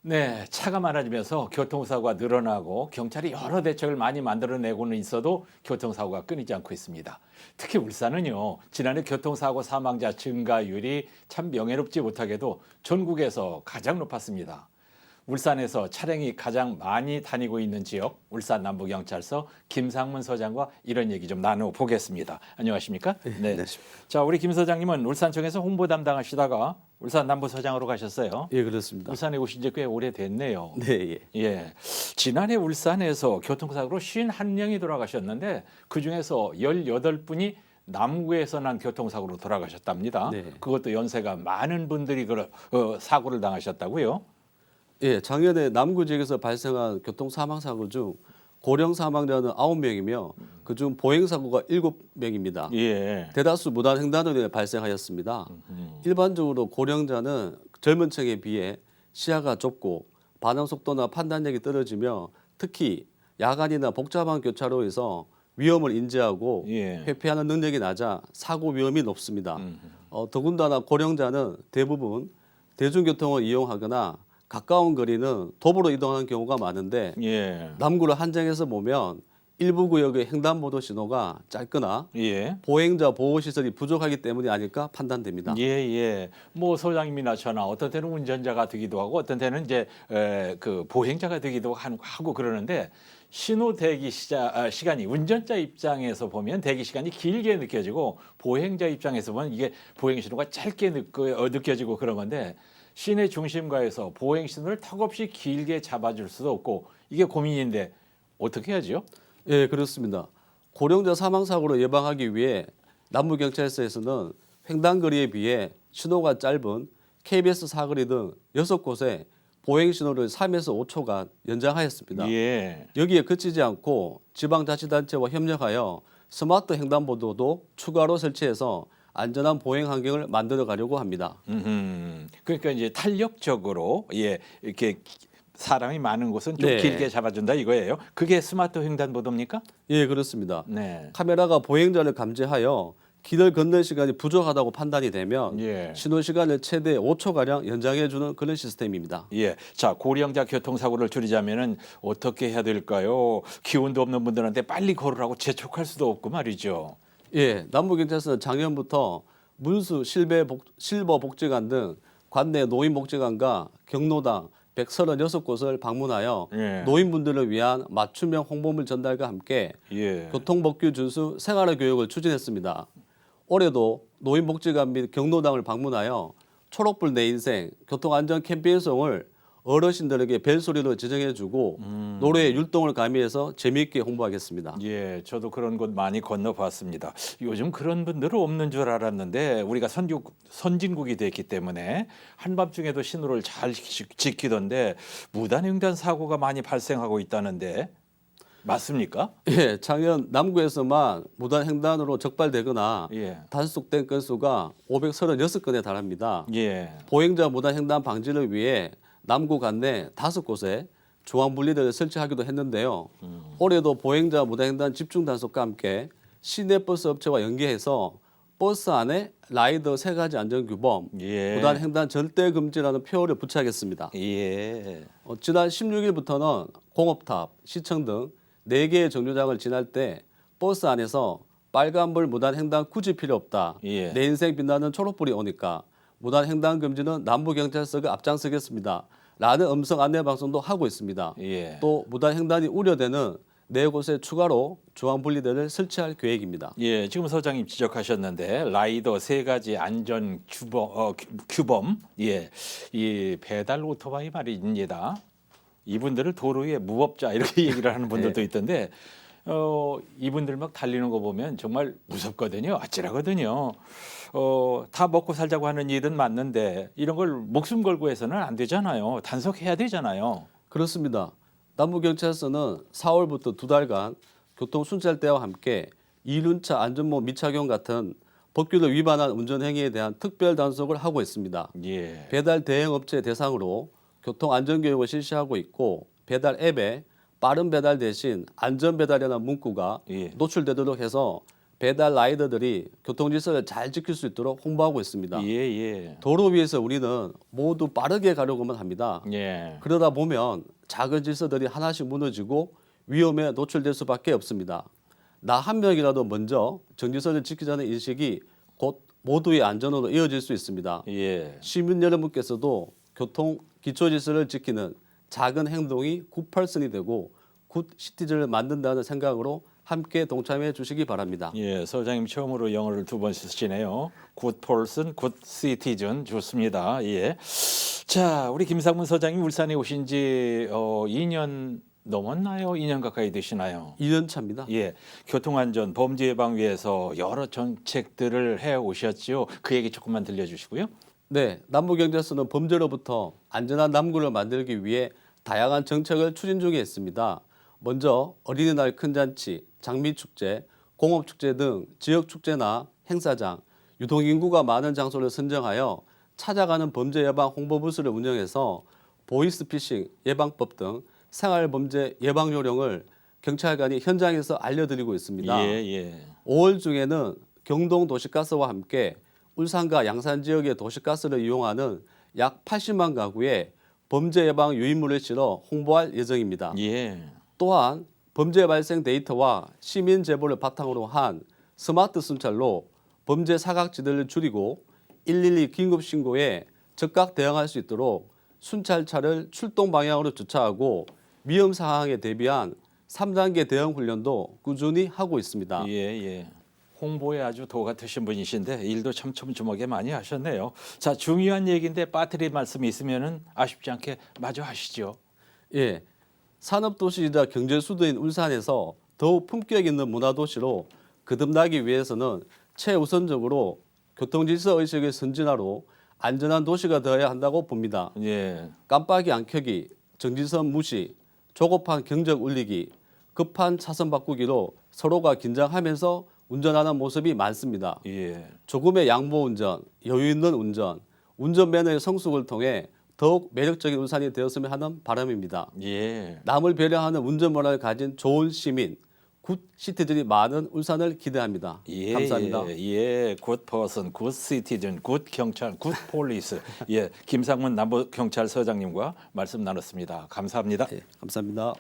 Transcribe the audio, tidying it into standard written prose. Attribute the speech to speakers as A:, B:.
A: 네, 차가 많아지면서 교통사고가 늘어나고 경찰이 여러 대책을 많이 만들어내고는 있어도 교통사고가 끊이지 않고 있습니다. 특히 울산은요, 지난해 교통사고 사망자 증가율이 참 명예롭지 못하게도 전국에서 가장 높았습니다. 울산에서 차량이 가장 많이 다니고 있는 지역, 울산 남부경찰서 김상문 서장과 이런 얘기 좀 나눠보겠습니다. 안녕하십니까? 네.
B: 안녕하십니까.
A: 자, 우리 김 서장님은 울산청에서 홍보 담당하시다가 울산 남부서장으로 가셨어요.
B: 예, 그렇습니다.
A: 울산에 오신 지 꽤 오래됐네요.
B: 네, 예.
A: 예. 지난해 울산에서 교통사고로 51명이 돌아가셨는데 그중에서 18분이 남구에서 난 교통사고로 돌아가셨답니다.
B: 네.
A: 그것도 연세가 많은 분들이 사고를 당하셨다고요?
B: 예, 작년에 남구 지역에서 발생한 교통 사망 사고 중 고령 사망자는 9명이며 그중 보행 사고가 7명입니다.
A: 예.
B: 대다수 무단 횡단으로 발생하였습니다. 일반적으로 고령자는 젊은 층에 비해 시야가 좁고 반응 속도나 판단력이 떨어지며 특히 야간이나 복잡한 교차로에서 위험을 인지하고
A: 예.
B: 회피하는 능력이 낮아 사고 위험이 높습니다. 더군다나 고령자는 대부분 대중교통을 이용하거나 가까운 거리는 도보로 이동하는 경우가 많은데
A: 예.
B: 남구를 한정해서 보면 일부 구역의 횡단보도 신호가 짧거나
A: 예.
B: 보행자 보호 시설이 부족하기 때문이 아닐까 판단됩니다.
A: 예, 예. 뭐 소장님이나 저나 어떤 때는 운전자가 되기도 하고 어떤 때는 이제 그 보행자가 되기도 하고 그러는데 신호 대기 시간이 운전자 입장에서 보면 대기 시간이 길게 느껴지고 보행자 입장에서 보면 이게 보행 신호가 짧게 느껴지고 그런 건데 시내 중심가에서 보행 신호를 턱없이 길게 잡아줄 수도 없고 이게 고민인데 어떻게 해야죠?
B: 예, 그렇습니다. 고령자 사망 사고를 예방하기 위해 남부경찰서에서는 횡단거리에 비해 신호가 짧은 KBS 사거리 등 6곳에 보행 신호를 3에서 5초간 연장하였습니다.
A: 예.
B: 여기에 그치지 않고 지방자치단체와 협력하여 스마트 횡단보도도 추가로 설치해서 안전한 보행 환경을 만들어 가려고 합니다.
A: 그러니까 이제 탄력적으로 이렇게 사람이 많은 곳은 좀
B: 네.
A: 길게 잡아준다 이거예요. 그게 스마트 횡단보도입니까?
B: 예, 그렇습니다.
A: 네.
B: 카메라가 보행자를 감지하여 길을 걷는 시간이 부족하다고 판단이 되면
A: 예.
B: 신호 시간을 최대 5초가량 연장해 주는 그런 시스템입니다.
A: 예. 자, 고령자 교통사고를 줄이자면은 어떻게 해야 될까요? 기운도 없는 분들한테 빨리 걸으라고 재촉할 수도 없고 말이죠.
B: 예, 남부경찰서는 작년부터 문수 실버복지관 등 관내 노인복지관과 경로당 136곳을 방문하여
A: 예.
B: 노인분들을 위한 맞춤형 홍보물 전달과 함께
A: 예.
B: 교통법규 준수 생활화 교육을 추진했습니다. 올해도 노인복지관 및 경로당을 방문하여 초록불 내 인생 교통안전 캠페인송을 어르신들에게 벨소리로 지정해주고 노래에 율동을 가미해서 재미있게 홍보하겠습니다.
A: 예, 저도 그런 곳 많이 건너봤습니다. 요즘 그런 분들은 없는 줄 알았는데 우리가 선진국이 됐기 때문에 한밤중에도 신호를 잘 지키던데 무단횡단 사고가 많이 발생하고 있다는데 맞습니까?
B: 예, 작년 남구에서만 무단 횡단으로 적발되거나
A: 예,
B: 단속된 건수가 536건에 달합니다.
A: 예,
B: 보행자 무단 횡단 방지를 위해 남구 관내 5곳에 중앙 분리대를 설치하기도 했는데요. 올해도 보행자 무단 횡단 집중 단속과 함께 시내 버스 업체와 연계해서 버스 안에 라이더 3가지 안전 규범,
A: 예,
B: 무단 횡단 절대 금지라는 표어를 붙여야겠습니다.
A: 예,
B: 지난 16일부터는 공업탑, 시청 등 4개의 정류장을 지날 때 버스 안에서 빨간불 무단 횡단 굳이 필요 없다.
A: 예.
B: 내 인생 빛나는 초록불이 오니까 무단 횡단 금지는 남부경찰서가 앞장서겠습니다. 라는 음성 안내 방송도 하고 있습니다.
A: 예.
B: 또 무단 횡단이 우려되는 4곳에 추가로 중앙분리대를 설치할 계획입니다.
A: 예, 지금 서장님 지적하셨는데 라이더 3가지 안전 규범, 예, 이 배달 오토바이 말입니다. 이분들을 도로 위에 무법자 이렇게 얘기를 하는 분들도 있던데 이분들 막 달리는 거 보면 정말 무섭거든요. 아찔하거든요. 다 먹고 살자고 하는 일은 맞는데 이런 걸 목숨 걸고 해서는 안 되잖아요. 단속해야 되잖아요.
B: 그렇습니다. 남부경찰서는 4월부터 2달간 교통순찰대와 함께 이륜차 안전모 미착용 같은 법규를 위반한 운전행위에 대한 특별 단속을 하고 있습니다.
A: 예.
B: 배달 대행업체 대상으로 교통안전교육을 실시하고 있고 배달 앱에 빠른 배달 대신 안전배달이라는 문구가
A: 예.
B: 노출되도록 해서 배달 라이더들이 교통 질서를 잘 지킬 수 있도록 홍보하고 있습니다.
A: 예, 예.
B: 도로 위에서 우리는 모두 빠르게 가려고만 합니다.
A: 예.
B: 그러다 보면 작은 질서들이 하나씩 무너지고 위험에 노출될 수밖에 없습니다. 나 한 명이라도 먼저 정지선을 지키자는 인식이 곧 모두의 안전으로 이어질 수 있습니다.
A: 예.
B: 시민 여러분께서도 교통 기초 질서를 지키는 작은 행동이 굿펄슨이 되고 굿 시티즌을 만든다는 생각으로 함께 동참해 주시기 바랍니다.
A: 예, 서장님 처음으로 영어를 두 번 쓰시네요. 굿 폴슨, 굿 시티즌 좋습니다. 예. 자, 우리 김상문 서장님 울산에 오신 지 2년 넘었나요? 2년 가까이 되시나요?
B: 2년 차입니다.
A: 예, 교통안전, 범죄 예방 위해서 여러 정책들을 해 오셨지요. 그 얘기 조금만 들려주시고요.
B: 네, 남부경찰서는 범죄로부터 안전한 남구를 만들기 위해 다양한 정책을 추진 중에 있습니다. 먼저 어린이날 큰잔치, 장미축제, 공업축제 등 지역축제나 행사장, 유동인구가 많은 장소를 선정하여 찾아가는 범죄 예방 홍보부스를 운영해서 보이스피싱 예방법 등 생활범죄 예방 요령을 경찰관이 현장에서 알려드리고 있습니다.
A: 예, 예.
B: 5월 중에는 경동 도시가스와 함께 울산과 양산 지역의 도시가스를 이용하는 약 80만 가구에 범죄 예방 유인물을 실어 홍보할 예정입니다.
A: 예.
B: 또한 범죄 발생 데이터와 시민 제보를 바탕으로 한 스마트 순찰로 범죄 사각지대를 줄이고 112 긴급 신고에 즉각 대응할 수 있도록 순찰차를 출동 방향으로 주차하고 위험 상황에 대비한 3단계 대응 훈련도 꾸준히 하고 있습니다.
A: 예, 예. 홍보에 아주 도 같으신 분이신데 일도 참 촘촘하게 많이 하셨네요. 자, 중요한 얘기인데 빠뜨릴 말씀이 있으면은 아쉽지 않게 마저 하시죠.
B: 예, 산업도시이자 경제수도인 울산에서 더욱 품격 있는 문화도시로 거듭나기 위해서는 최우선적으로 교통질서 의식의 선진화로 안전한 도시가 되어야 한다고 봅니다.
A: 예.
B: 깜빡이 안 켜기, 정지선 무시, 조급한 경적 울리기, 급한 차선 바꾸기로 서로가 긴장하면서 운전하는 모습이 많습니다.
A: 예.
B: 조금의 양보 운전, 여유 있는 운전, 운전 매너의 성숙을 통해 더욱 매력적인 울산이 되었으면 하는 바람입니다.
A: 예.
B: 남을 배려하는 운전 문화를 가진 좋은 시민, 굿 시티즌이 많은 울산을 기대합니다.
A: 예,
B: 감사합니다.
A: 예, 굿 퍼슨, 굿 시티즌, 굿 경찰, 굿 폴리스. 예, 김상문 남부 경찰서장님과 말씀 나눴습니다. 감사합니다.
B: 예, 감사합니다.